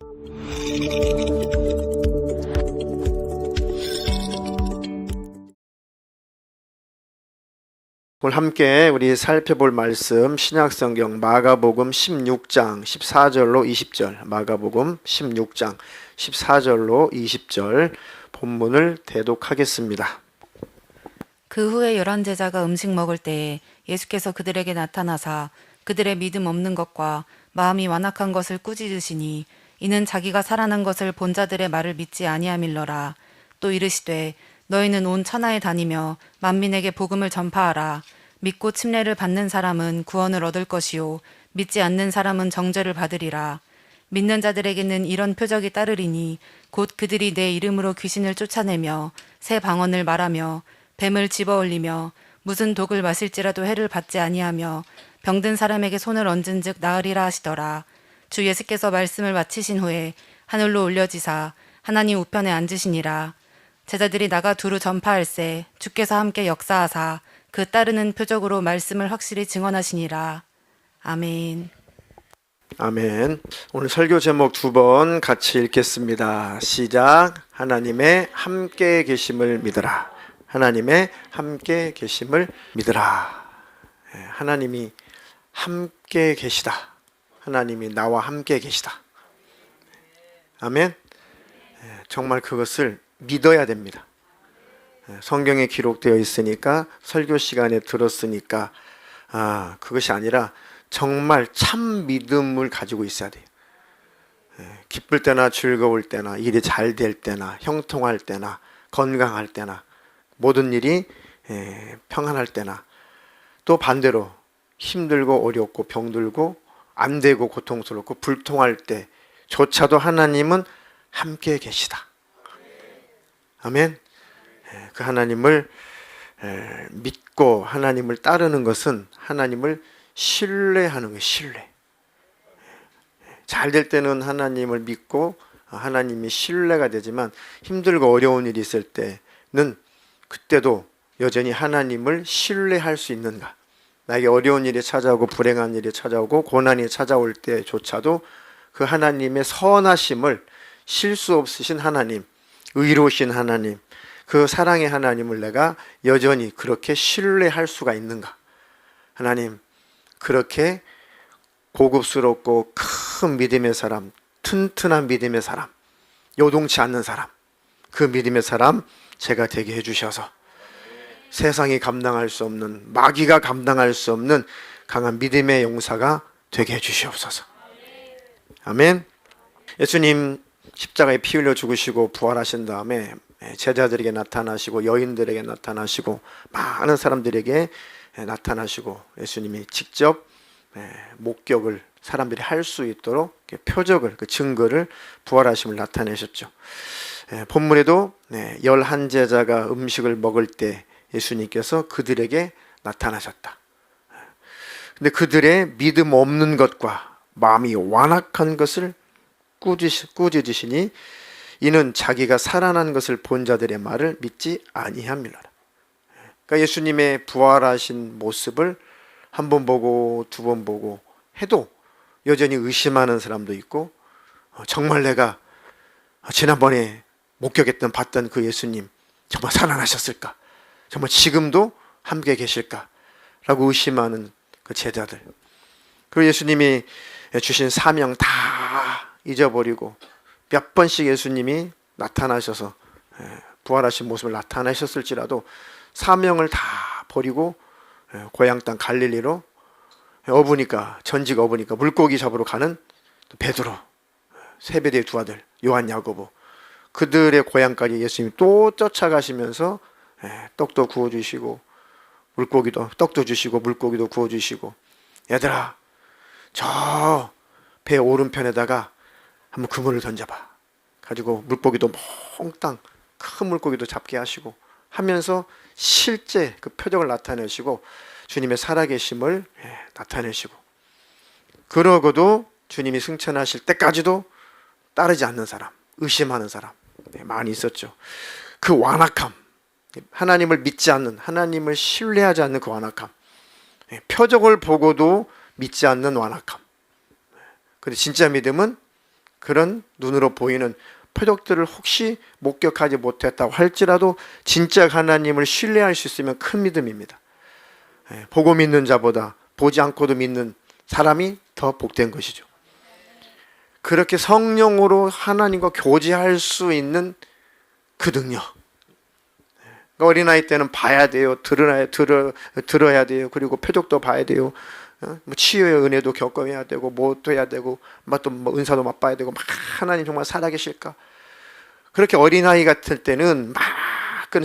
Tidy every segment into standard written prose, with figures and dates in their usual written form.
오늘 함께 우리 살펴볼 말씀 신약성경 마가복음 16장 14절로 20절, 마가복음 16장 14절로 20절 본문을 대독하겠습니다. 그 후에 11 제자가 음식 먹을 때에 예수께서 그들에게 나타나사 그들의 믿음 없는 것과 마음이 완악한 것을 꾸짖으시니 이는 자기가 살아난 것을 본 자들의 말을 믿지 아니함일러라. 또 이르시되 너희는 온 천하에 다니며 만민에게 복음을 전파하라. 믿고 침례를 받는 사람은 구원을 얻을 것이요 믿지 않는 사람은 정죄를 받으리라. 믿는 자들에게는 이런 표적이 따르리니 곧 그들이 내 이름으로 귀신을 쫓아내며 새 방언을 말하며 뱀을 집어올리며 무슨 독을 마실지라도 해를 받지 아니하며 병든 사람에게 손을 얹은즉 나으리라 하시더라. 주 예수께서 말씀을 마치신 후에 하늘로 올려지사 하나님 우편에 앉으시니라. 제자들이 나가 두루 전파할세 주께서 함께 역사하사 그 따르는 표적으로 말씀을 확실히 증언하시니라. 아멘. 아멘. 오늘 설교 제목 2번 같이 읽겠습니다. 시작. 하나님의 함께 계심을 믿으라. 하나님의 함께 계심을 믿으라. 하나님이 함께 계시다. 하나님이 나와 함께 계시다. 아멘. 정말 그것을 믿어야 됩니다. 성경에 기록되어 있으니까 설교 시간에 들었으니까 그것이 아니라 정말 참 믿음을 가지고 있어야 돼요. 기쁠 때나 즐거울 때나 일이 잘 될 때나 형통할 때나 건강할 때나 모든 일이 평안할 때나 또 반대로 힘들고 어렵고 병들고 안 되고 고통스럽고 불통할 때조차도 하나님은 함께 계시다. 아멘. 그 하나님을 믿고 하나님을 따르는 것은 하나님을 신뢰하는 거예요. 신뢰. 잘 될 때는 하나님을 믿고 하나님이 신뢰가 되지만 힘들고 어려운 일이 있을 때는 그때도 여전히 하나님을 신뢰할 수 있는가? 나에게 어려운 일이 찾아오고 불행한 일이 찾아오고 고난이 찾아올 때조차도 그 하나님의 선하심을 실수 없으신 하나님, 의로우신 하나님, 그 사랑의 하나님을 내가 여전히 그렇게 신뢰할 수가 있는가? 하나님, 그렇게 고급스럽고 큰 믿음의 사람, 튼튼한 믿음의 사람, 요동치 않는 사람, 그 믿음의 사람 제가 되게 해주셔서 세상이 감당할 수 없는, 마귀가 감당할 수 없는 강한 믿음의 용사가 되게 해주시옵소서. 아멘. 예수님 십자가에 피 흘려 죽으시고 부활하신 다음에 제자들에게 나타나시고 여인들에게 나타나시고 많은 사람들에게 나타나시고 예수님이 직접 목격을 사람들이 할 수 있도록 표적을, 그 증거를 부활하심을 나타내셨죠. 본문에도 11 제자가 음식을 먹을 때 예수님께서 그들에게 나타나셨다. 근데 그들의 믿음 없는 것과 마음이 완악한 것을 꾸짖으시니 이는 자기가 살아난 것을 본 자들의 말을 믿지 아니함이라. 그러니까 예수님의 부활하신 모습을 한 번 보고 두 번 보고 해도 여전히 의심하는 사람도 있고 정말 내가 지난번에 목격했던 봤던 그 예수님 정말 살아나셨을까? 정말 지금도 함께 계실까? 라고 의심하는 그 제자들. 그 예수님이 주신 사명 다 잊어버리고 몇 번씩 예수님이 나타나셔서 부활하신 모습을 나타나셨을지라도 사명을 다 버리고 고향 땅 갈릴리로 전직 어부니까 물고기 잡으러 가는 베드로, 세베대의 두 아들 요한, 야고보, 그들의 고향까지 예수님이 또 쫓아가시면서 떡도 구워주시고 떡도 주시고 물고기도 구워주시고, 얘들아 저 배 오른편에다가 한번 그물을 던져봐 가지고 물고기도 몽땅 큰 물고기도 잡게 하시고 하면서 실제 그 표적을 나타내시고 주님의 살아계심을 나타내시고, 그러고도 주님이 승천하실 때까지도 따르지 않는 사람, 의심하는 사람 많이 있었죠. 그 완악함, 하나님을 믿지 않는, 하나님을 신뢰하지 않는 그 완악함, 표적을 보고도 믿지 않는 완악함. 근데 진짜 믿음은 그런 눈으로 보이는 표적들을 혹시 목격하지 못했다고 할지라도 진짜 하나님을 신뢰할 수 있으면 큰 믿음입니다. 보고 믿는 자보다 보지 않고도 믿는 사람이 더 복된 것이죠. 그렇게 성령으로 하나님과 교제할 수 있는 그 능력. 어린아이 때는 봐야 돼요. 들어야 돼요. 그리고 표적도 봐야 돼요. 뭐 치유의 은혜도 겪어야 되고, 뭐도 해야 되고, 또 뭐 은사도 맛봐야 되고, 막 하나님 정말 살아계실까? 그렇게 어린아이 같을 때는 막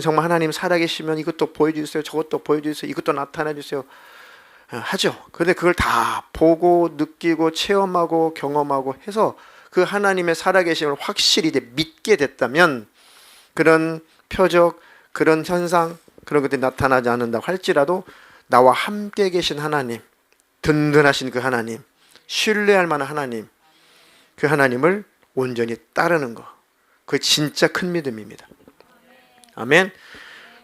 정말 하나님 살아계시면 이것도 보여주세요. 저것도 보여주세요. 이것도 나타내주세요. 하죠. 그런데 그걸 다 보고 느끼고 체험하고 경험하고 해서 그 하나님의 살아계심을 확실히 이제 믿게 됐다면 그런 표적, 그런 현상, 그런 것들이 나타나지 않는다고 할지라도 나와 함께 계신 하나님, 든든하신 그 하나님, 신뢰할 만한 하나님, 그 하나님을 온전히 따르는 것, 그 진짜 큰 믿음입니다. 아멘.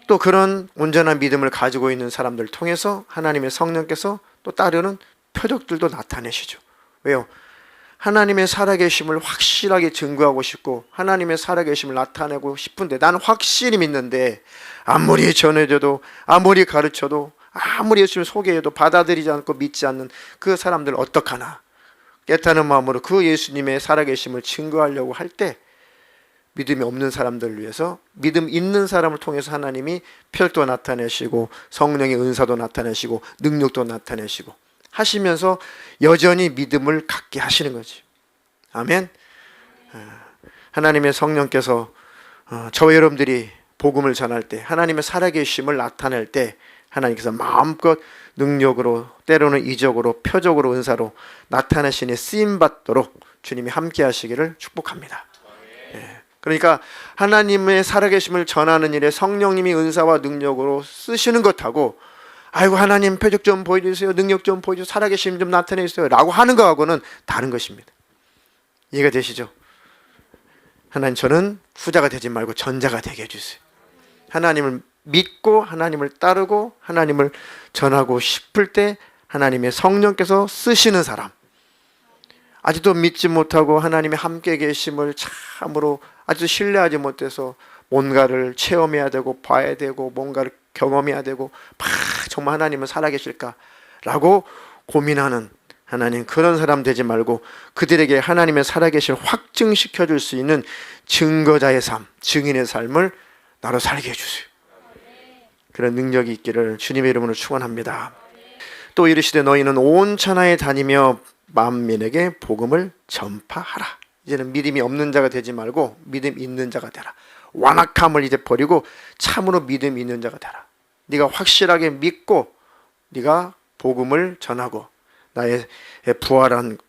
또 그런 온전한 믿음을 가지고 있는 사람들 통해서 하나님의 성령께서 또 따르는 표적들도 나타내시죠. 왜요? 하나님의 살아계심을 확실하게 증거하고 싶고 하나님의 살아계심을 나타내고 싶은데 나는 확실히 믿는데 아무리 전해줘도 아무리 가르쳐도 아무리 예수님 소개해도 받아들이지 않고 믿지 않는 그 사람들 어떡하나. 깨닫는 마음으로 그 예수님의 살아계심을 증거하려고 할 때 믿음이 없는 사람들을 위해서 믿음 있는 사람을 통해서 하나님이 표적도 나타내시고 성령의 은사도 나타내시고 능력도 나타내시고 하시면서 여전히 믿음을 갖게 하시는 거지. 아멘. 하나님의 성령께서 저와 여러분들이 복음을 전할 때 하나님의 살아계심을 나타낼 때 하나님께서 마음껏 능력으로 때로는 이적으로 표적으로 은사로 나타내시니 쓰임받도록 주님이 함께 하시기를 축복합니다. 그러니까 하나님의 살아계심을 전하는 일에 성령님이 은사와 능력으로 쓰시는 것하고 아이고 하나님 표적 좀 보여주세요. 능력 좀 보여주세요. 살아계심 좀 나타내주세요. 라고 하는 것하고는 다른 것입니다. 이해가 되시죠? 하나님 저는 후자가 되지 말고 전자가 되게 해주세요. 하나님을 믿고 하나님을 따르고 하나님을 전하고 싶을 때 하나님의 성령께서 쓰시는 사람, 아직도 믿지 못하고 하나님의 함께 계심을 참으로 아직도 신뢰하지 못해서 뭔가를 체험해야 되고 봐야 되고 뭔가를 경험해야 되고 정말 하나님은 살아계실까라고 고민하는 하나님 그런 사람 되지 말고 그들에게 하나님의 살아계실 확증시켜 줄 수 있는 증거자의 삶, 증인의 삶을 나로 살게 해주세요. 그런 능력이 있기를 주님의 이름으로 축원합니다. 또 이르시되 너희는 온 천하에 다니며 만민에게 복음을 전파하라. 이제는 믿음이 없는 자가 되지 말고 믿음 있는 자가 되라. 완악함을 이제 버리고 참으로 믿음 있는 자가 되라. 네가 확실하게 믿고 네가 복음을 전하고 나의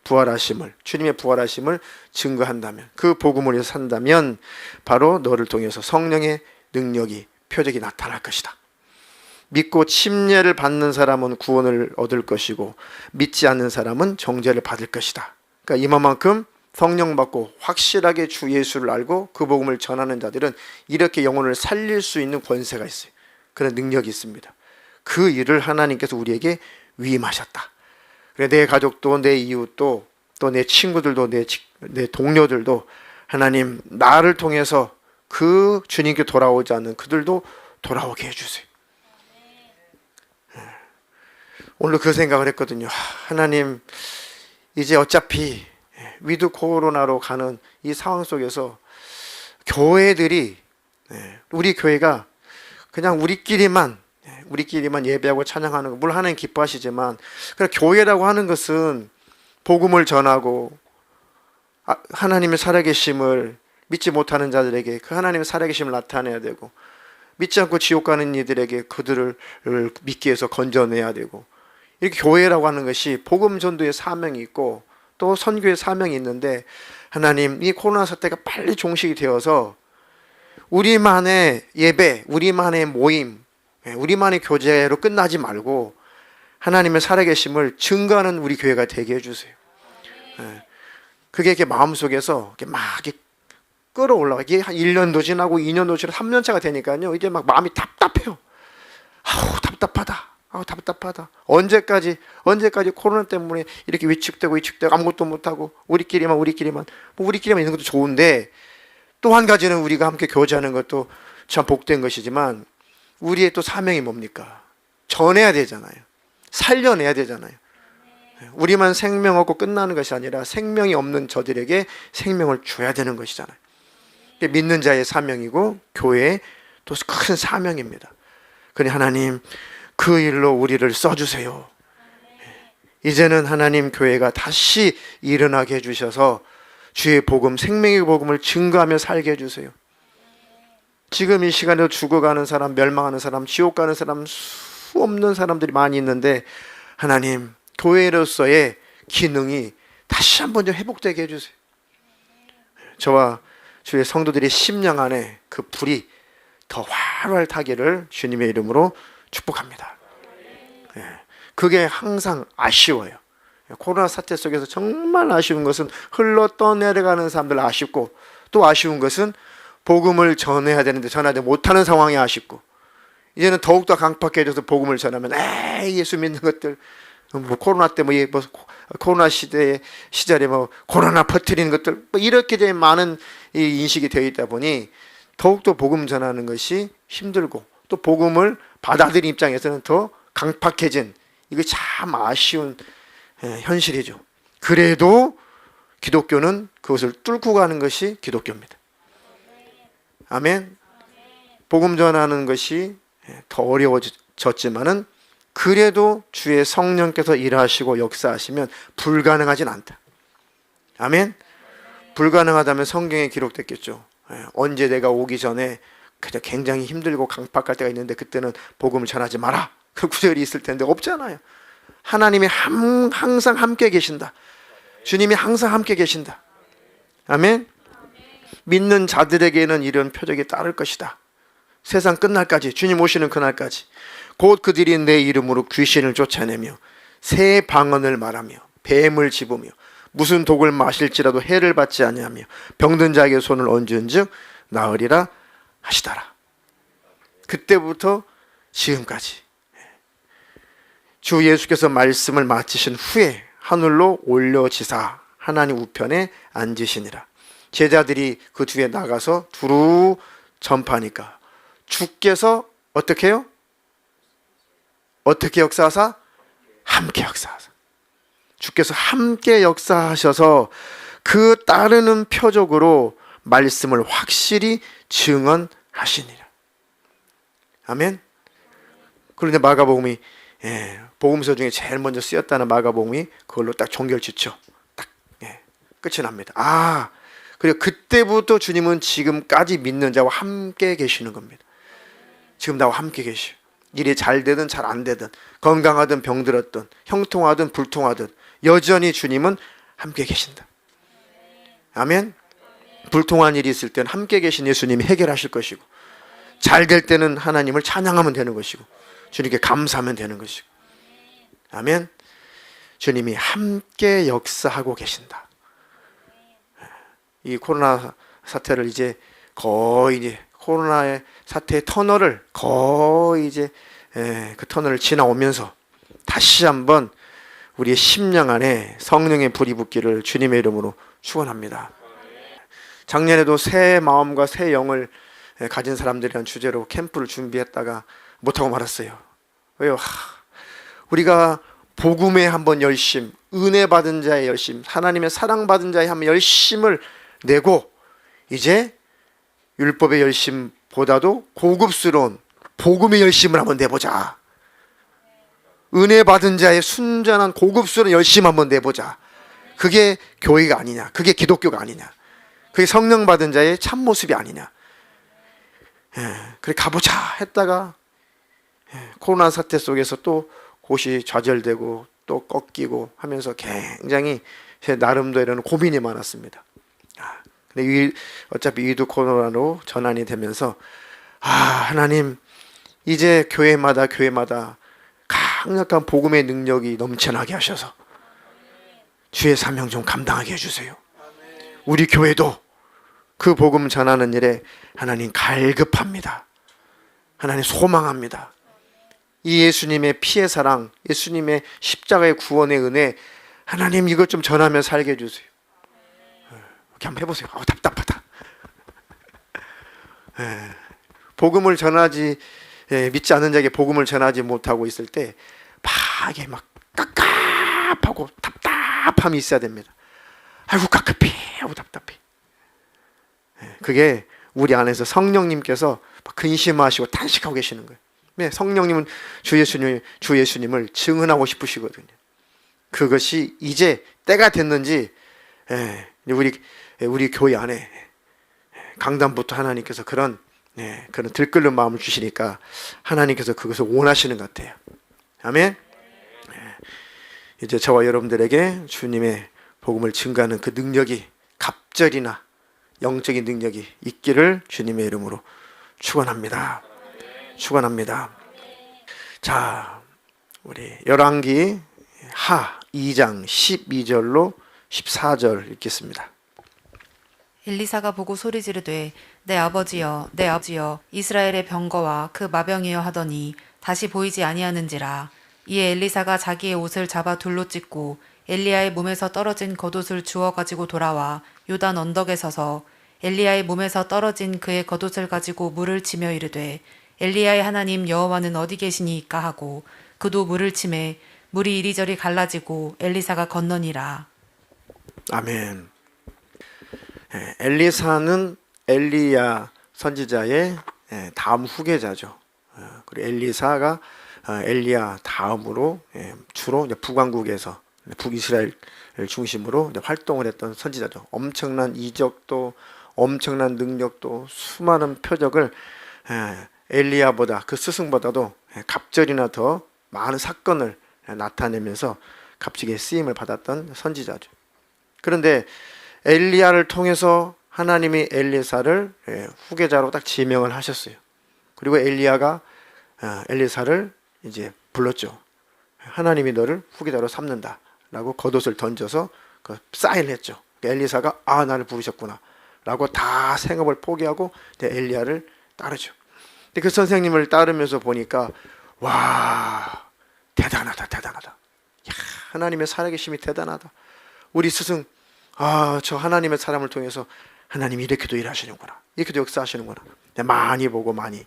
부활하심을 주님의 부활하심을 증거한다면 그 복음을 위해서 산다면 바로 너를 통해서 성령의 능력이 표적이 나타날 것이다. 믿고 침례를 받는 사람은 구원을 얻을 것이고 믿지 않는 사람은 정죄를 받을 것이다. 그러니까 이만큼 성령 받고 확실하게 주 예수를 알고 그 복음을 전하는 자들은 이렇게 영혼을 살릴 수 있는 권세가 있어요. 그런 능력이 있습니다. 그 일을 하나님께서 우리에게 위임하셨다. 그래 내 가족도 내 이웃도 또 내 친구들도 내 동료들도 하나님 나를 통해서 그 주님께 돌아오지 않는 그들도 돌아오게 해주세요. 오늘 그 생각을 했거든요. 하나님 이제 어차피 위드 코로나로 가는 이 상황 속에서 교회들이 우리 교회가 그냥 우리끼리만 예배하고 찬양하는 거 물론 하나님 기뻐하시지만 그냥 교회라고 하는 것은 복음을 전하고 하나님의 살아계심을 믿지 못하는 자들에게 그 하나님의 살아계심을 나타내야 되고 믿지 않고 지옥 가는 이들에게 그들을 믿기 위해서 건져내야 되고 이렇게 교회라고 하는 것이 복음 전도의 사명이 있고 또 선교의 사명이 있는데 하나님 이 코로나 사태가 빨리 종식이 되어서 우리만의 예배, 우리만의 모임, 우리만의 교제로 끝나지 말고 하나님의 살아계심을 증거하는 우리 교회가 되게 해주세요. 그게 이렇게 마음속에서 이렇게 막 이렇게 끌어올라가 이게 한 1년도 지나고 2년도 지나고 3년차가 되니까요 이제 막 마음이 답답해요. 아우 답답하다. 답답하다. 언제까지 코로나 때문에 이렇게 위축되고 아무것도 못하고 우리끼리만 있는 것도 좋은데, 또 한 가지는 우리가 함께 교제하는 것도 참 복된 것이지만 우리의 또 사명이 뭡니까? 전해야 되잖아요. 살려내야 되잖아요. 우리만 생명 얻고 끝나는 것이 아니라 생명이 없는 저들에게 생명을 줘야 되는 것이잖아요. 믿는 자의 사명이고 교회의 또 큰 사명입니다. 그러니 하나님, 그 일로 우리를 써주세요. 이제는 하나님, 교회가 다시 일어나게 해주셔서 주의 복음, 생명의 복음을 증거하며 살게 해주세요. 지금 이 시간에도 죽어가는 사람, 멸망하는 사람, 지옥 가는 사람, 수 없는 사람들이 많이 있는데, 하나님, 교회로서의 기능이 다시 한번 좀 회복되게 해주세요. 저와 주의 성도들의 심령 안에 그 불이 더 활활 타기를 주님의 이름으로 축복합니다. 그게 항상 아쉬워요. 코로나 사태 속에서 정말 아쉬운 것은 흘러 떠내려가는 사람들 아쉽고, 또 아쉬운 것은 복음을 전해야 되는데 전하지 못하는 상황이 아쉽고, 이제는 더욱더 강팍해져서 복음을 전하면 예수 믿는 것들, 코로나 때 코로나 시절에 코로나 퍼뜨리는 것들, 이렇게 된 많은 이 인식이 되어 있다 보니 더욱더 복음 전하는 것이 힘들고, 또 복음을 받아들인 입장에서는 더 강팍해진, 이게 참 아쉬운 현실이죠. 그래도 기독교는 그것을 뚫고 가는 것이 기독교입니다. 아멘. 복음 전하는 것이 더 어려워졌지만은 그래도 주의 성령께서 일하시고 역사하시면 불가능하진 않다. 아멘. 불가능하다면 성경에 기록됐겠죠. 언제 내가 오기 전에 굉장히 힘들고 강팍할 때가 있는데 그때는 복음을 전하지 마라, 그 구절이 있을 텐데 없잖아요. 하나님이 항상 함께 계신다. 주님이 항상 함께 계신다. 아멘. 믿는 자들에게는 이런 표적이 따를 것이다. 세상 끝날까지, 주님 오시는 그날까지 곧 그들이 내 이름으로 귀신을 쫓아내며 새 방언을 말하며 뱀을 집으며 무슨 독을 마실지라도 해를 받지 아니하며 병든 자에게 손을 얹은즉 나으리라 하시더라. 그때부터 지금까지 주 예수께서 말씀을 마치신 후에 하늘로 올려지사 하나님 우편에 앉으시니라. 제자들이 그 뒤에 나가서 두루 전파하니까 주께서 어떻게 해요? 어떻게 역사하사? 함께 역사하사. 주께서 함께 역사하셔서 그 따르는 표적으로 말씀을 확실히 증언하시니라. 아멘. 그런데 마가복음이 복음서 중에 제일 먼저 쓰였다는 마가복음이 그걸로 딱 종결짓죠. 딱 끝이 납니다. 그리고 그때부터 주님은 지금까지 믿는 자와 함께 계시는 겁니다. 지금 나와 함께 계시오. 일이 잘 되든 잘 안 되든, 건강하든 병들었든, 형통하든 불통하든 여전히 주님은 함께 계신다. 아멘. 불통한 일이 있을 때는 함께 계신 예수님이 해결하실 것이고, 잘 될 때는 하나님을 찬양하면 되는 것이고, 주님께 감사하면 되는 것이고. 아멘. 주님이 함께 역사하고 계신다. 이 코로나 사태를 이제 거의 코로나의 사태의 터널을 거의 그 터널을 지나오면서 다시 한번 우리의 심령 안에 성령의 불이 붙기를 주님의 이름으로 축원합니다. 작년에도 새 마음과 새 영을 가진 사람들이란 주제로 캠프를 준비했다가 못하고 말았어요. 왜요? 우리가 복음에 한번 열심, 은혜 받은 자의 열심, 하나님의 사랑받은 자의 한번 열심을 내고, 이제 율법의 열심보다도 고급스러운 복음의 열심을 한번 내보자. 은혜 받은 자의 순전한 고급스러운 열심 한번 내보자. 그게 교회가 아니냐, 그게 기독교가 아니냐, 그게 성령 받은 자의 참모습이 아니냐. 그래 가보자 했다가 코로나 사태 속에서 또 곳이 좌절되고 또 꺾이고 하면서 굉장히 제 나름대로 이런 고민이 많았습니다. 근데 어차피 위드 코로나로 전환이 되면서 하나님, 이제 교회마다 강력한 복음의 능력이 넘쳐나게 하셔서 주의 사명 좀 감당하게 해주세요. 우리 교회도 그 복음 전하는 일에 하나님 갈급합니다. 하나님 소망합니다. 이 예수님의 피의 사랑, 예수님의 십자가의 구원의 은혜, 하나님 이것 좀 전하며 살게 해주세요. 이렇게 한번 해보세요. 답답하다. 복음을 전하지, 믿지 않는 자에게 복음을 전하지 못하고 있을 때 이게 막 깝깝하고 답답함이 있어야 됩니다. 아이고 깝깝해 하고 답답해. 그게 우리 안에서 성령님께서 근심하시고 탄식하고 계시는 거예요. 성령님은 주 예수님을 증언하고 싶으시거든요. 그것이 이제 때가 됐는지 우리 교회 안에 강단부터 하나님께서 그런 들끓는 마음을 주시니까 하나님께서 그것을 원하시는 것 같아요. 아멘. 이제 저와 여러분들에게 주님의 복음을 증거하는 그 능력이 갑절이나 영적인 능력이 있기를 주님의 이름으로 축원합니다. 축원합니다. 자, 우리 열왕기 하 2장 12절로 14절 읽겠습니다. 엘리사가 보고 소리 지르되 내 아버지여 내 아버지여 이스라엘의 병거와 그 마병이여 하더니 다시 보이지 아니하는지라. 이에 엘리사가 자기의 옷을 잡아 둘로 찢고 엘리야의 몸에서 떨어진 겉옷을 주워 가지고 돌아와 요단 언덕에 서서 엘리야의 몸에서 떨어진 그의 겉옷을 가지고 물을 치며 이르되 엘리야의 하나님 여호와는 어디 계시니이까 하고 그도 물을 치매 물이 이리저리 갈라지고 엘리사가 건너니라. 아멘. 엘리사는 엘리야 선지자의 다음 후계자죠. 그리고 엘리사가 엘리야 다음으로 주로 북왕국에서 북이스라엘 중심으로 활동을 했던 선지자죠. 엄청난 이적도 엄청난 능력도 수많은 표적을 엘리야보다 그 스승보다도 갑절이나 더 많은 사건을 나타내면서 값지게 쓰임을 받았던 선지자죠. 그런데 엘리야를 통해서 하나님이 엘리사를 후계자로 딱 지명을 하셨어요. 그리고 엘리야가 엘리사를 이제 불렀죠. 하나님이 너를 후계자로 삼는다라고 겉옷을 던져서 그 사인을 했죠. 엘리사가 나를 부르셨구나 라고 다 생업을 포기하고 엘리야를 따르죠. 근데 그 선생님을 따르면서 보니까 와, 대단하다. 야, 하나님의 살아계심이 대단하다. 우리 스승, 저 하나님의 사람을 통해서 하나님이 이렇게도 일하시는구나, 이렇게도 역사하시는구나 많이 보고 많이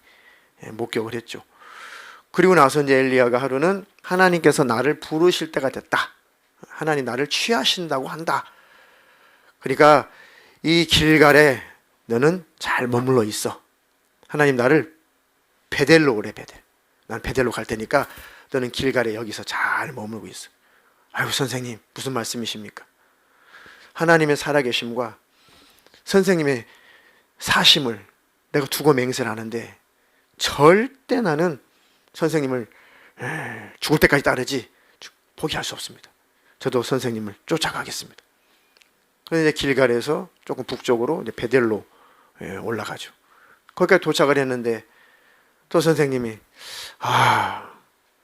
목격을 했죠. 그리고 나서 이제 엘리야가 하루는 하나님께서 나를 부르실 때가 됐다, 하나님 나를 취하신다고 한다. 그러니까 이 길갈에 너는 잘 머물러 있어. 하나님 나를 베델로 오래, 베델. 난 베델로 갈 테니까 너는 길갈에 여기서 잘 머물고 있어. 아이고 선생님 무슨 말씀이십니까? 하나님의 살아계심과 선생님의 사심을 내가 두고 맹세를 하는데 절대 나는 선생님을 죽을 때까지 따르지 포기할 수 없습니다. 저도 선생님을 쫓아가겠습니다. 그런데 길갈에서 조금 북쪽으로 이제 베델로 올라가죠. 거기까지 도착을 했는데 또 선생님이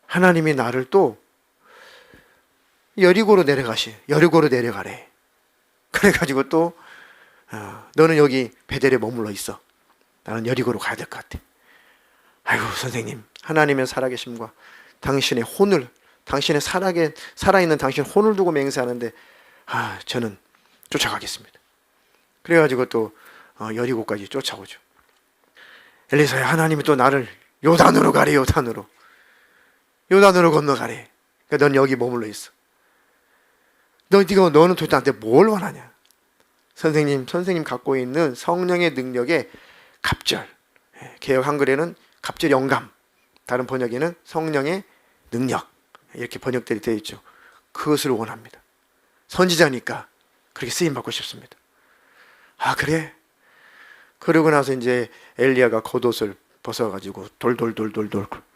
하나님이 나를 또 여리고로 내려가래. 그래가지고 또 너는 여기 베델에 머물러 있어. 나는 여리고로 가야 될 것 같아. 아이고 선생님, 하나님의 살아계심과 당신의 혼을, 당신의 살아있는 당신 혼을 두고 맹세하는데 저는 쫓아가겠습니다. 그래가지고 또 여리고까지 쫓아오죠. 엘리사야, 하나님이 또 나를 요단으로 가래. 요단으로 건너가래. 그러니까 넌 여기 머물러 있어. 너는 도대체 나한테 뭘 원하냐? 선생님 갖고 있는 성령의 능력의 갑절, 개역 한글에는 갑절 영감, 다른 번역에는 성령의 능력, 이렇게 번역들이 되어 있죠. 그것을 원합니다. 선지자니까 그렇게 쓰임받고 싶습니다. 그래? 그러고 나서 이제 엘리야가 겉옷을 벗어가지고 돌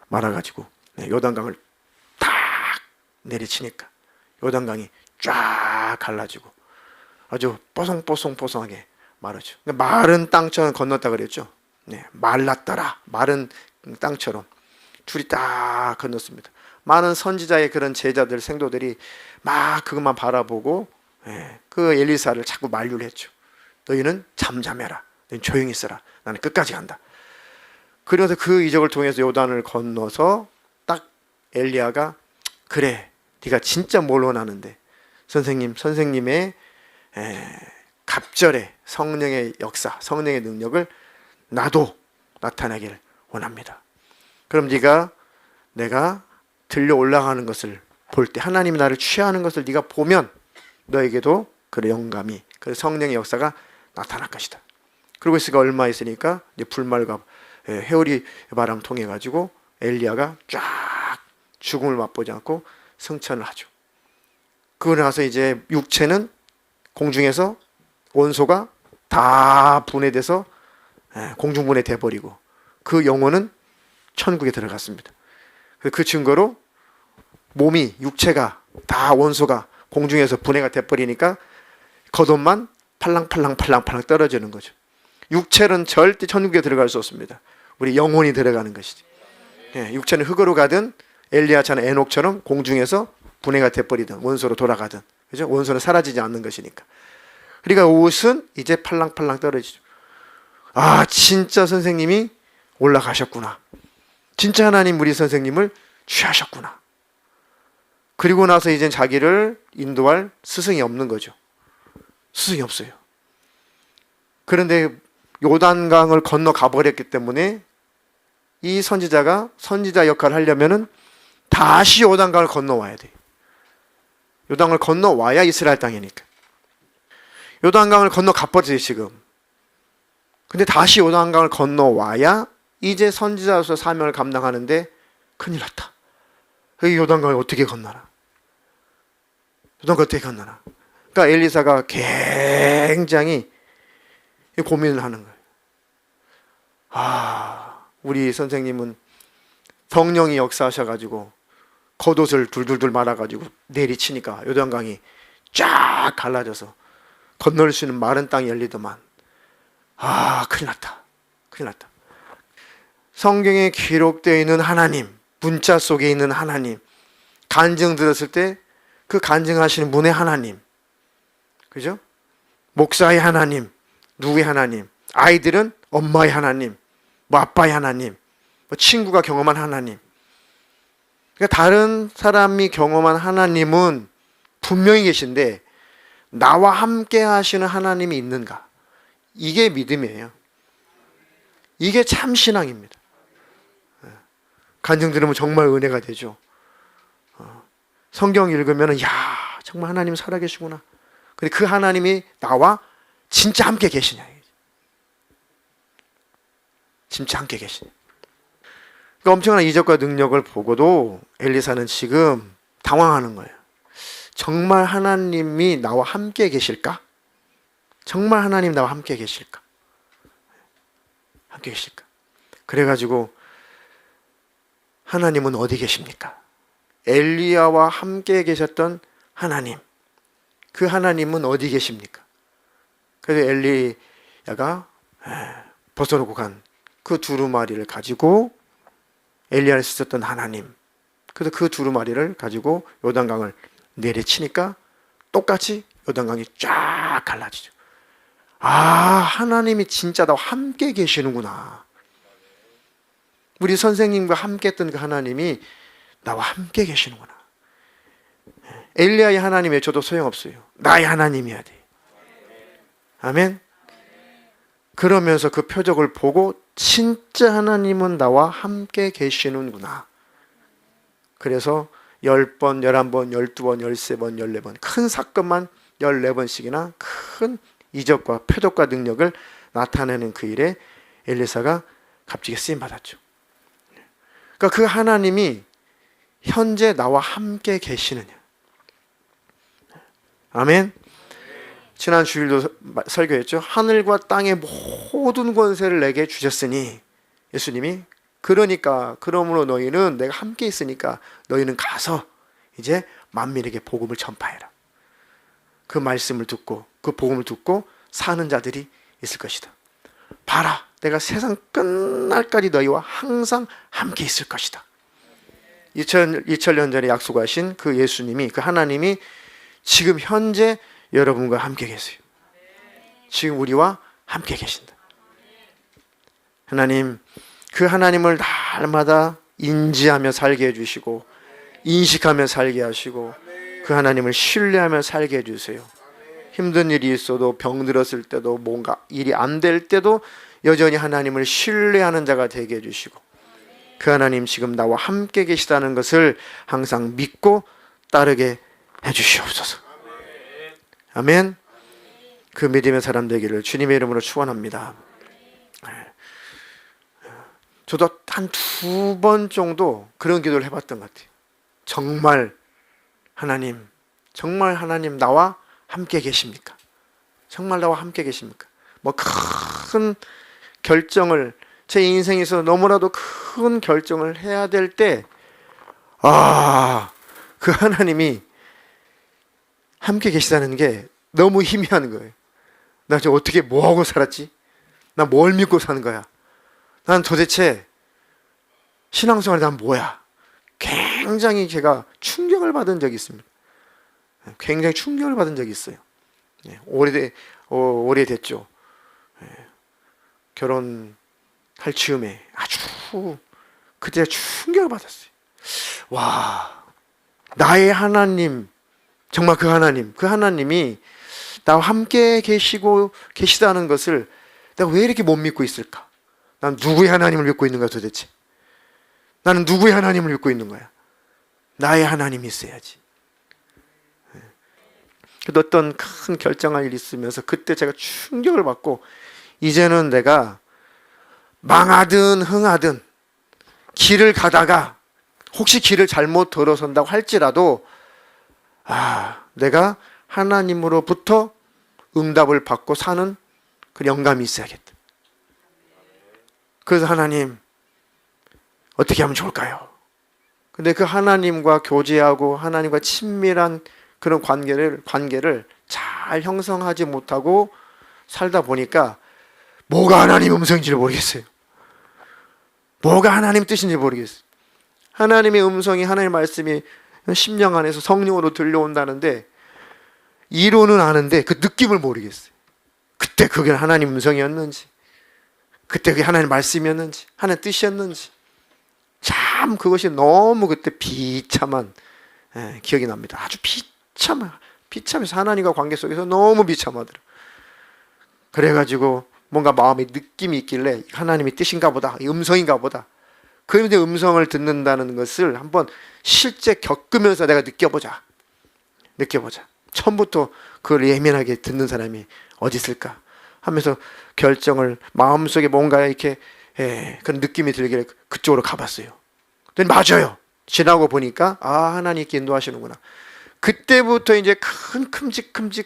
말아가지고 요단강을 탁 내리치니까 요단강이 쫙 갈라지고 아주 뽀송뽀송하게 마르죠. 마른 땅처럼 건넜다 그랬죠. 말랐더라. 마른 땅처럼 줄이 딱 건넜습니다. 많은 선지자의 그런 제자들, 생도들이 막 그것만 바라보고 그 엘리사를 자꾸 만류를 했죠. 너희는 잠잠해라. 너희는 조용히 있어라. 나는 끝까지 간다. 그래서 그 이적을 통해서 요단을 건너서 딱 엘리야가 그래, 네가 진짜 뭘 원하는데 선생님의 갑절의 성령의 역사, 성령의 능력을 나도 나타나기를 원합니다. 그럼 네가 내가 들려 올라가는 것을 볼 때, 하나님이 나를 취하는 것을 네가 보면 너에게도 그 영감이, 그 성령의 역사가 나타날 것이다. 그러고 있으니까 얼마 있으니까 이제 불말과 회오리 바람 통해 가지고 엘리야가 쫙 죽음을 맛보지 않고 승천을 하죠. 그러고 나서 이제 육체는 공중에서 원소가 다 분해돼서 공중분해 돼버리고 그 영혼은 천국에 들어갔습니다. 그 증거로 몸이, 육체가 다 원소가 공중에서 분해가 돼버리니까 겉옷만 팔랑팔랑 떨어지는 거죠. 육체는 절대 천국에 들어갈 수 없습니다. 우리 영혼이 들어가는 것이지. 육체는 흙으로 가든 엘리야처럼 에녹처럼 공중에서 분해가 돼버리든 원소로 돌아가든, 그죠? 원소는 사라지지 않는 것이니까. 그러니까 옷은 이제 팔랑팔랑 떨어지죠. 아, 진짜 선생님이 올라가셨구나. 진짜 하나님 우리 선생님을 취하셨구나. 그리고 나서 이제 자기를 인도할 스승이 없는 거죠. 스승이 없어요. 그런데 요단강을 건너가 버렸기 때문에 이 선지자가 선지자 역할을 하려면은 다시 요단강을 건너와야 돼요. 요단강을 건너와야 이스라엘 땅이니까. 요단강을 건너가 버렸어요, 지금. 근데 다시 요단강을 건너와야 이제 선지자로서 사명을 감당하는데 큰일 났다. 이 요단강을 어떻게 건너나? 요단강을 어떻게 건너나? 그러니까 엘리사가 굉장히 고민을 하는 거예요. 아, 우리 선생님은 성령이 역사하셔가지고 겉옷을 둘둘둘 말아가지고 내리치니까 요단강이 쫙 갈라져서 건널 수 있는 마른 땅이 열리더만. 아, 큰일 났다. 큰일 났다. 성경에 기록되어 있는 하나님, 문자 속에 있는 하나님, 간증 들었을 때 그 간증하시는 분의 하나님, 그죠? 목사의 하나님, 누구의 하나님, 아이들은 엄마의 하나님, 뭐 아빠의 하나님, 뭐 친구가 경험한 하나님. 그러니까 다른 사람이 경험한 하나님은 분명히 계신데 나와 함께 하시는 하나님이 있는가? 이게 믿음이에요. 이게 참 신앙입니다. 간증 들으면 정말 은혜가 되죠. 성경 읽으면 야, 정말 하나님 살아계시구나. 근데 그 하나님이 나와 진짜 함께 계시냐. 진짜 함께 계시냐. 그러니까 엄청난 이적과 능력을 보고도 엘리사는 지금 당황하는 거예요. 정말 하나님이 나와 함께 계실까? 정말 하나님 나와 함께 계실까? 함께 계실까? 그래가지고 하나님은 어디 계십니까? 엘리야와 함께 계셨던 하나님, 그 하나님은 어디 계십니까? 그래서 엘리야가 벗어놓고 간 그 두루마리를 가지고 엘리야를 쓰셨던 하나님, 그래서 그 두루마리를 가지고 요단강을 내리치니까 똑같이 요단강이 쫙 갈라지죠. 아, 하나님이 진짜 나와 함께 계시는구나. 우리 선생님과 함께 했던 그 하나님이 나와 함께 계시는구나. 엘리야의 하나님 외쳐도 소용없어요. 나의 하나님이어야 돼. 아멘. 그러면서 그 표적을 보고 진짜 하나님은 나와 함께 계시는구나. 그래서 10번, 11번, 12번, 13번, 14번 큰 사건만 14번씩이나 큰 이적과 표적과 능력을 나타내는 그 일에 엘리사가 값지게 쓰임받았죠. 그러니까 그 하나님이 현재 나와 함께 계시느냐. 아멘. 지난 주일도 설교했죠. 하늘과 땅의 모든 권세를 내게 주셨으니, 예수님이 그러므로 너희는 내가 함께 있으니까 너희는 가서 이제 만민에게 복음을 전파해라. 그 말씀을 듣고 그 복음을 듣고 사는 자들이 있을 것이다. 봐라, 내가 세상 끝날까지 너희와 항상 함께 있을 것이다. 2000년 전에 약속하신 그 예수님이, 그 하나님이 지금 현재 여러분과 함께 계세요. 지금 우리와 함께 계신다. 하나님, 그 하나님을 날마다 인지하며 살게 해주시고 인식하며 살게 하시고 그 하나님을 신뢰하며 살게 해주세요. 힘든 일이 있어도 병 들었을 때도 뭔가 일이 안 될 때도 여전히 하나님을 신뢰하는 자가 되게 해주시고 그 하나님 지금 나와 함께 계시다는 것을 항상 믿고 따르게 해주시옵소서. 아멘. 그 믿음의 사람 되기를 주님의 이름으로 축원합니다. 저도 한 2번 정도 그런 기도를 해봤던 것 같아요. 정말 하나님 나와 함께 계십니까? 정말 나와 함께 계십니까? 뭐 큰 결정을 제 인생에서 너무나도 큰 결정을 해야 될 때 그 하나님이 함께 계시다는 게 너무 희미한 거예요. 나 지금 어떻게 뭐하고 살았지? 나 뭘 믿고 사는 거야? 난 도대체 신앙생활이 난 뭐야? 굉장히 제가 충격을 받은 적이 있습니다. 굉장히 충격을 받은 적이 있어요. 오래됐죠. 결혼할 즈음에 아주 그때 충격을 받았어요. 와, 나의 하나님, 정말 그 하나님이 나와 함께 계시다는 것을 내가 왜 이렇게 못 믿고 있을까? 난 누구의 하나님을 믿고 있는 거야 도대체? 나는 누구의 하나님을 믿고 있는 거야? 나의 하나님이 있어야지. 어떤 큰 결정할 일이 있으면서 그때 제가 충격을 받고 이제는 내가 망하든 흥하든 길을 가다가 혹시 길을 잘못 들어선다고 할지라도 내가 하나님으로부터 응답을 받고 사는 그 영감이 있어야겠다. 그래서 하나님 어떻게 하면 좋을까요? 근데 그 하나님과 교제하고 하나님과 친밀한 그런 관계를 잘 형성하지 못하고 살다 보니까 뭐가 하나님 음성인지를 모르겠어요. 뭐가 하나님 뜻인지 모르겠어요. 하나님의 음성이 하나님의 말씀이 심령 안에서 성령으로 들려온다는데 이론은 아는데 그 느낌을 모르겠어요. 그때 그게 하나님 음성이었는지 그때 그게 하나님 말씀이었는지 하나님 뜻이었는지 참 그것이 너무 그때 비참한 기억이 납니다. 아주 비참해서 하나님과 관계 속에서 너무 비참하더라. 그래가지고 뭔가 마음에 느낌이 있길래 하나님의 뜻인가 보다, 음성인가 보다. 그런데 음성을 듣는다는 것을 한번 실제 겪으면서 내가 느껴보자. 처음부터 그걸 예민하게 듣는 사람이 어디 있을까 하면서 결정을 마음속에 뭔가 이렇게 그런 느낌이 들길래 그쪽으로 가봤어요. 근데 맞아요. 지나고 보니까 하나님께 인도하시는구나. 그때부터 이제 큰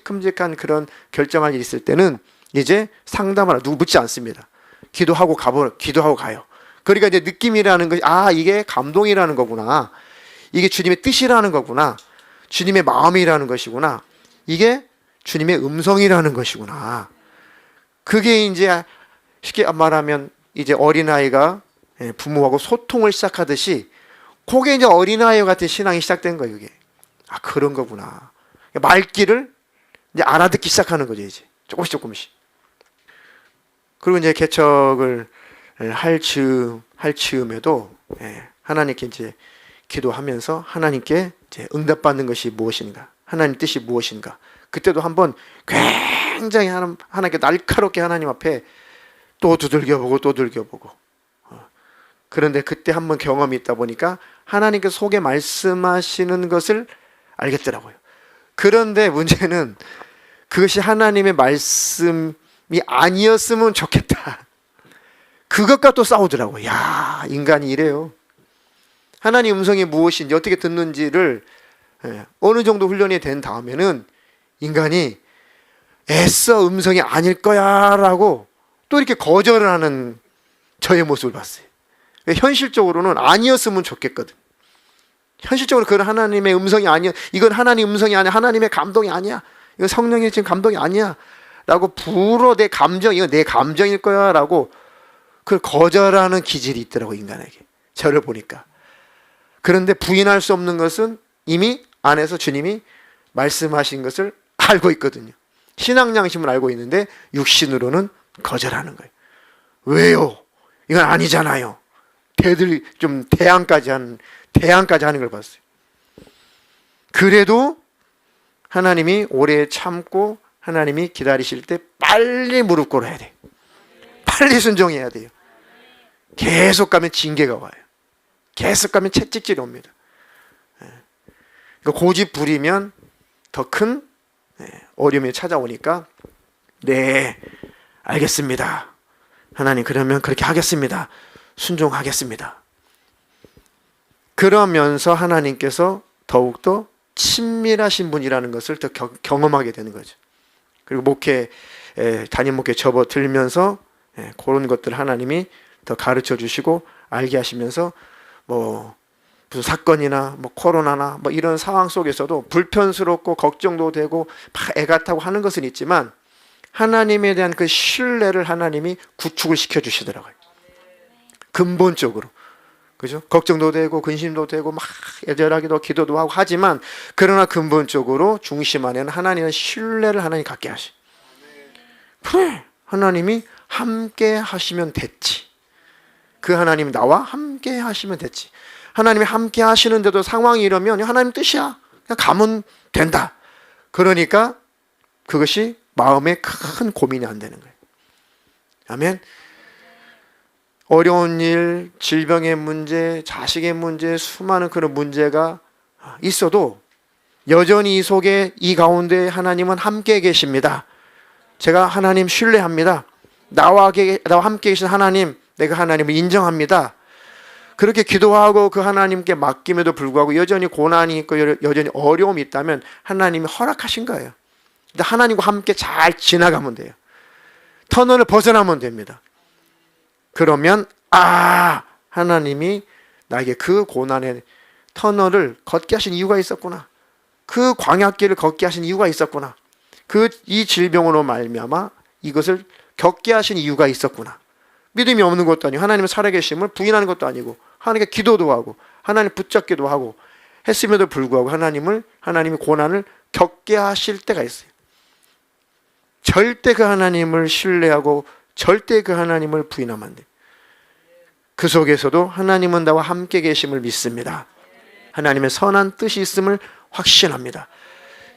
큼직한 그런 결정할 일이 있을 때는 이제 상담하라 누구 묻지 않습니다. 기도하고 가요. 그러니까 이제 느낌이라는 것이 이게 감동이라는 거구나. 이게 주님의 뜻이라는 거구나. 주님의 마음이라는 것이구나. 이게 주님의 음성이라는 것이구나. 그게 이제 쉽게 말하면 이제 어린아이가 부모하고 소통을 시작하듯이 그게 이제 어린아이 같은 신앙이 시작된 거예요. 이게 그런 거구나. 말귀를 이제 알아듣기 시작하는 거죠. 이제 조금씩. 그리고 이제 개척을 할 즈음에도 하나님께 이제 기도하면서 하나님께 이제 응답받는 것이 무엇인가, 하나님 뜻이 무엇인가. 그때도 한번 굉장히 하나님께 날카롭게 하나님 앞에 또 두들겨보고. 그런데 그때 한번 경험이 있다 보니까 하나님께서 속에 말씀하시는 것을 알겠더라고요. 그런데 문제는 그것이 하나님의 말씀이 아니었으면 좋겠다. 그것과 또 싸우더라고요. 인간이 이래요. 하나님 음성이 무엇인지 어떻게 듣는지를 어느 정도 훈련이 된 다음에는 인간이 애써 음성이 아닐 거야 라고 또 이렇게 거절을 하는 저의 모습을 봤어요. 현실적으로는 아니었으면 좋겠거든. 현실적으로 그건 하나님의 음성이 아니야. 이건 하나님 음성이 아니야. 하나님의 감동이 아니야. 이건 성령의 지금 감동이 아니야. 라고 불어 내 감정, 이건 내 감정일 거야. 라고 그걸 거절하는 기질이 있더라고, 인간에게. 저를 보니까. 그런데 부인할 수 없는 것은 이미 안에서 주님이 말씀하신 것을 알고 있거든요. 신앙 양심을 알고 있는데 육신으로는 거절하는 거예요. 왜요? 이건 아니잖아요. 좀 대항까지 하는 걸 봤어요. 그래도 하나님이 오래 참고 하나님이 기다리실 때 빨리 무릎 꿇어야 돼요. 빨리 순종해야 돼요. 계속 가면 징계가 와요. 계속 가면 채찍질이 옵니다. 고집 부리면 더 큰 어려움이 찾아오니까 네, 알겠습니다. 하나님 그러면 그렇게 하겠습니다. 순종하겠습니다. 그러면서 하나님께서 더욱더 친밀하신 분이라는 것을 더 경험하게 되는 거죠. 그리고 담임 목회 접어들면서 그런 것들 하나님이 더 가르쳐 주시고 알게 하시면서 무슨 사건이나 코로나나 이런 상황 속에서도 불편스럽고 걱정도 되고 막 애가 타고 하는 것은 있지만 하나님에 대한 그 신뢰를 하나님이 구축을 시켜 주시더라고요. 근본적으로. 그죠? 걱정도 되고 근심도 되고 막 애절하게도 기도도 하고 하지만 그러나 근본적으로 중심 안에는 하나님의 신뢰를 하나님 갖게 하시. 그래, 하나님이 함께 하시면 됐지. 그 하나님 나와 함께 하시면 됐지. 하나님이 함께 하시는데도 상황이 이러면 하나님 뜻이야. 그냥 가면 된다. 그러니까 그것이 마음에 큰 고민이 안 되는 거예요. 아멘. 어려운 일, 질병의 문제, 자식의 문제, 수많은 그런 문제가 있어도 여전히 이 속에 이 가운데 하나님은 함께 계십니다. 제가 하나님 신뢰합니다. 나와 함께 계신 하나님, 내가 하나님을 인정합니다. 그렇게 기도하고 그 하나님께 맡김에도 불구하고 여전히 고난이 있고 여전히 어려움이 있다면 하나님이 허락하신 거예요. 하나님과 함께 잘 지나가면 돼요. 터널을 벗어나면 됩니다. 그러면 하나님이 나에게 그 고난의 터널을 걷게 하신 이유가 있었구나. 그 광야길을 걷게 하신 이유가 있었구나. 이 질병으로 말미암아 이것을 겪게 하신 이유가 있었구나. 믿음이 없는 것도 아니고 하나님의 살아계심을 부인하는 것도 아니고 하나님께 기도도 하고 하나님 붙잡기도 하고 했음에도 불구하고 하나님이 고난을 겪게 하실 때가 있어요. 절대 그 하나님을 신뢰하고 절대 그 하나님을 부인하면 안 돼요. 그 속에서도 하나님은 나와 함께 계심을 믿습니다. 하나님의 선한 뜻이 있음을 확신합니다.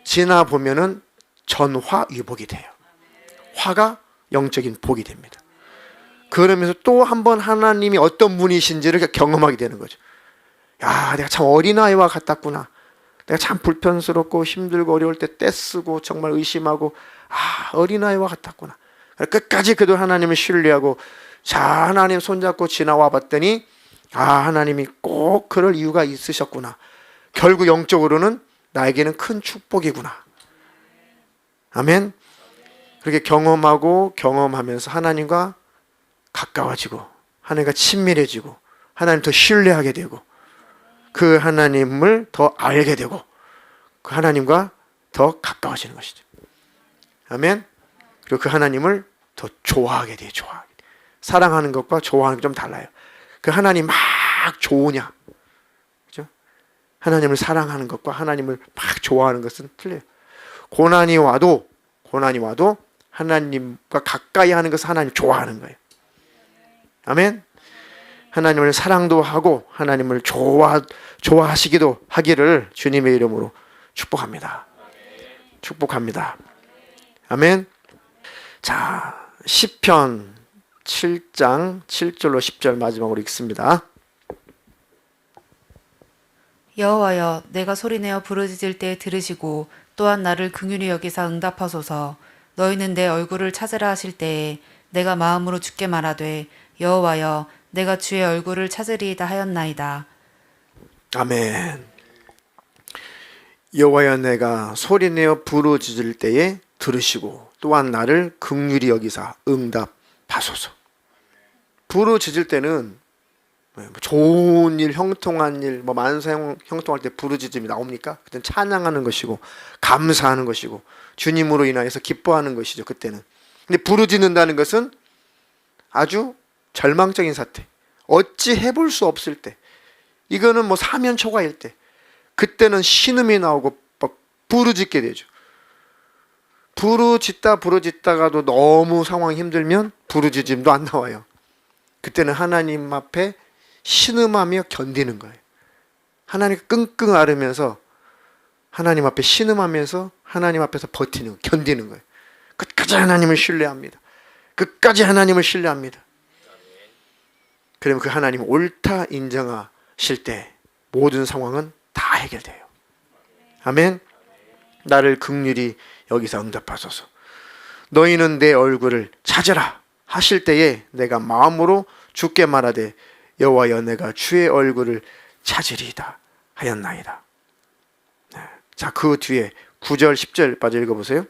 지나보면은 전화위복이 돼요. 화가 영적인 복이 됩니다. 그러면서 또 한 번 하나님이 어떤 분이신지를 경험하게 되는 거죠. 야, 내가 참 어린아이와 같았구나. 내가 참 불편스럽고 힘들고 어려울 때 떼쓰고 정말 의심하고 어린아이와 같았구나. 끝까지 그도 하나님을 신뢰하고 자, 하나님 손잡고 지나와 봤더니 하나님이 꼭 그럴 이유가 있으셨구나. 결국 영적으로는 나에게는 큰 축복이구나. 아멘. 그렇게 경험하면서 하나님과 가까워지고 하나님과 친밀해지고 하나님 더 신뢰하게 되고 그 하나님을 더 알게 되고 그 하나님과 더 가까워지는 것이죠. 아멘. 그리고 그 하나님을 더 좋아하게 돼요. 사랑하는 것과 좋아하는 게 좀 달라요. 그 하나님 막 좋으냐, 그죠? 하나님을 사랑하는 것과 하나님을 막 좋아하는 것은 틀려요. 고난이 와도 하나님과 가까이 하는 것은 하나님 좋아하는 거예요. 아멘. 하나님을 사랑도 하고 하나님을 좋아하시기도 하기를 주님의 이름으로 축복합니다. 아멘. 자, 시편 7장 7절로 10절 마지막으로 읽습니다. 여호와여, 내가 소리내어 부르짖을 때 들으시고 또한 나를 긍휼히 여기사 응답하소서. 너희는 내 얼굴을 찾으라 하실 때에 내가 마음으로 주께 말하되 여호와여, 내가 주의 얼굴을 찾으리이다 하였나이다. 아멘. 여호와여, 내가 소리내어 부르짖을 때에 들으시고 또한 나를 긍휼히 여기사 응답하소서. 부르짖을 때는 좋은 일, 형통한 일, 만사 형통할 때 부르짖음이 나옵니까? 그때는 찬양하는 것이고 감사하는 것이고 주님으로 인하여서 기뻐하는 것이죠. 그때는. 근데 부르짖는다는 것은 아주 절망적인 사태, 어찌 해볼 수 없을 때, 이거는 사면초가일 때, 그때는 신음이 나오고 부르짖게 되죠. 부르짖다가도 너무 상황이 힘들면 부르짖음도 안 나와요. 그때는 하나님 앞에 신음하며 견디는 거예요. 하나님 끙끙 앓으면서 하나님 앞에 신음하면서 하나님 앞에서 버티는, 견디는 거예요. 끝까지 하나님을 신뢰합니다. 끝까지 하나님을 신뢰합니다. 그러면 그 하나님을 옳다 인정하실 때 모든 상황은 다 해결돼요. 아멘. 나를 긍휼히 여기서 응답하소서. 너희는 내 얼굴을 찾으라 하실 때에 내가 마음으로 주께 말하되 여호와여 내가 주의 얼굴을 찾으리이다 하였나이다. 자, 그 뒤에 9절 10절까지 읽어보세요.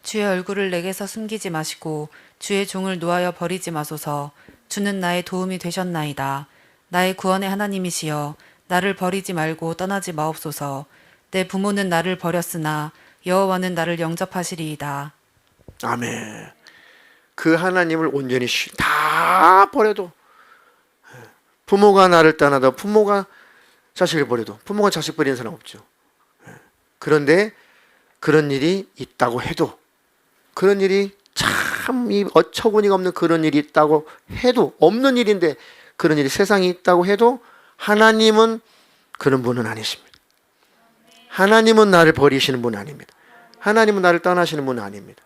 주의 얼굴을 내게서 숨기지 마시고 주의 종을 노하여 버리지 마소서. 주는 나의 도움이 되셨나이다. 나의 구원의 하나님이시여 나를 버리지 말고 떠나지 마옵소서. 내 부모는 나를 버렸으나 여호와는 나를 영접하시리이다. 아멘. 그 하나님을 온전히 다 버려도, 부모가 나를 떠나도, 부모가 자식을 버려도, 부모가 자식 버리는 사람 없죠. 그런데 그런 일이 있다고 해도, 그런 일이 참 이 어처구니가 없는 그런 일이 있다고 해도, 없는 일인데 그런 일이 세상에 있다고 해도 하나님은 그런 분은 아니십니다. 하나님은 나를 버리시는 분 아닙니다. 하나님은 나를 떠나시는 분 아닙니다.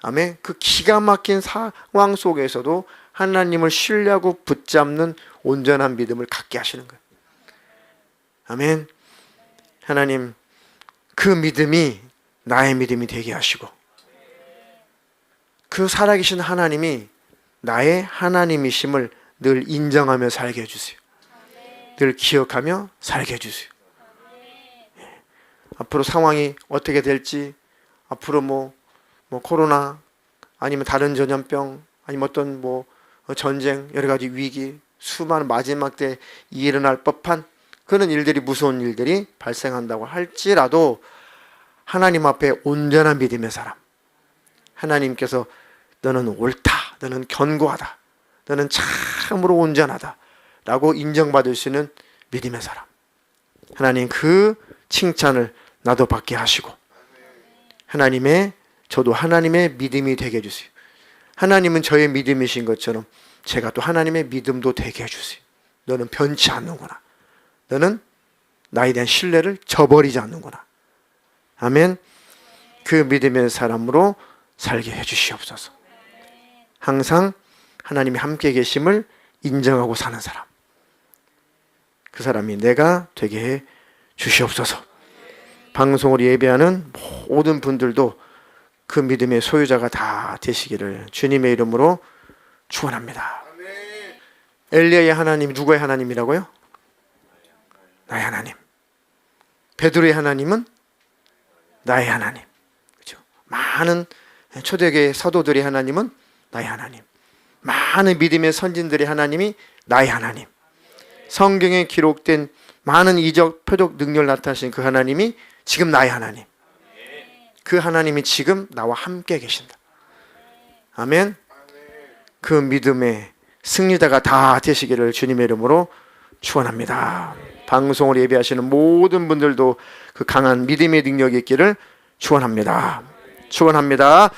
아멘. 그 기가 막힌 상황 속에서도 하나님을 신뢰하고 붙잡는 온전한 믿음을 갖게 하시는 거예요. 아멘. 하나님, 그 믿음이 나의 믿음이 되게 하시고, 그 살아계신 하나님이 나의 하나님이심을 늘 인정하며 살게 해주세요. 늘 기억하며 살게 해주세요. 앞으로 상황이 어떻게 될지, 앞으로 뭐 코로나, 아니면 다른 전염병, 아니면 어떤 전쟁, 여러 가지 위기, 수많은 마지막 때 일어날 법한 그런 일들이, 무서운 일들이 발생한다고 할지라도 하나님 앞에 온전한 믿음의 사람, 하나님께서 너는 옳다, 너는 견고하다, 너는 참으로 온전하다 라고 인정받을 수 있는 믿음의 사람, 하나님 그 칭찬을 나도 받게 하시고, 저도 하나님의 믿음이 되게 해주세요. 하나님은 저의 믿음이신 것처럼 제가 또 하나님의 믿음도 되게 해주세요. 너는 변치 않는구나. 너는 나에 대한 신뢰를 저버리지 않는구나. 아멘. 그 믿음의 사람으로 살게 해주시옵소서. 항상 하나님이 함께 계심을 인정하고 사는 사람, 그 사람이 내가 되게 해 주시옵소서. 방송을 예배하는 모든 분들도 그 믿음의 소유자가 다 되시기를 주님의 이름으로 축원합니다. 엘리야의 하나님 누구의 하나님이라고요? 나의 하나님. 베드로의 하나님은 나의 하나님. 그렇죠? 많은 초대교회 사도들의 하나님은 나의 하나님. 많은 믿음의 선진들의 하나님이 나의 하나님. 성경에 기록된 많은 이적, 표적, 능력을 나타내신 그 하나님이 지금 나의 하나님. 그 하나님이 지금 나와 함께 계신다. 아멘. 그 믿음의 승리자가 다 되시기를 주님의 이름으로 축원합니다. 방송을 예배하시는 모든 분들도 그 강한 믿음의 능력이 있기를 축원합니다. 축원합니다.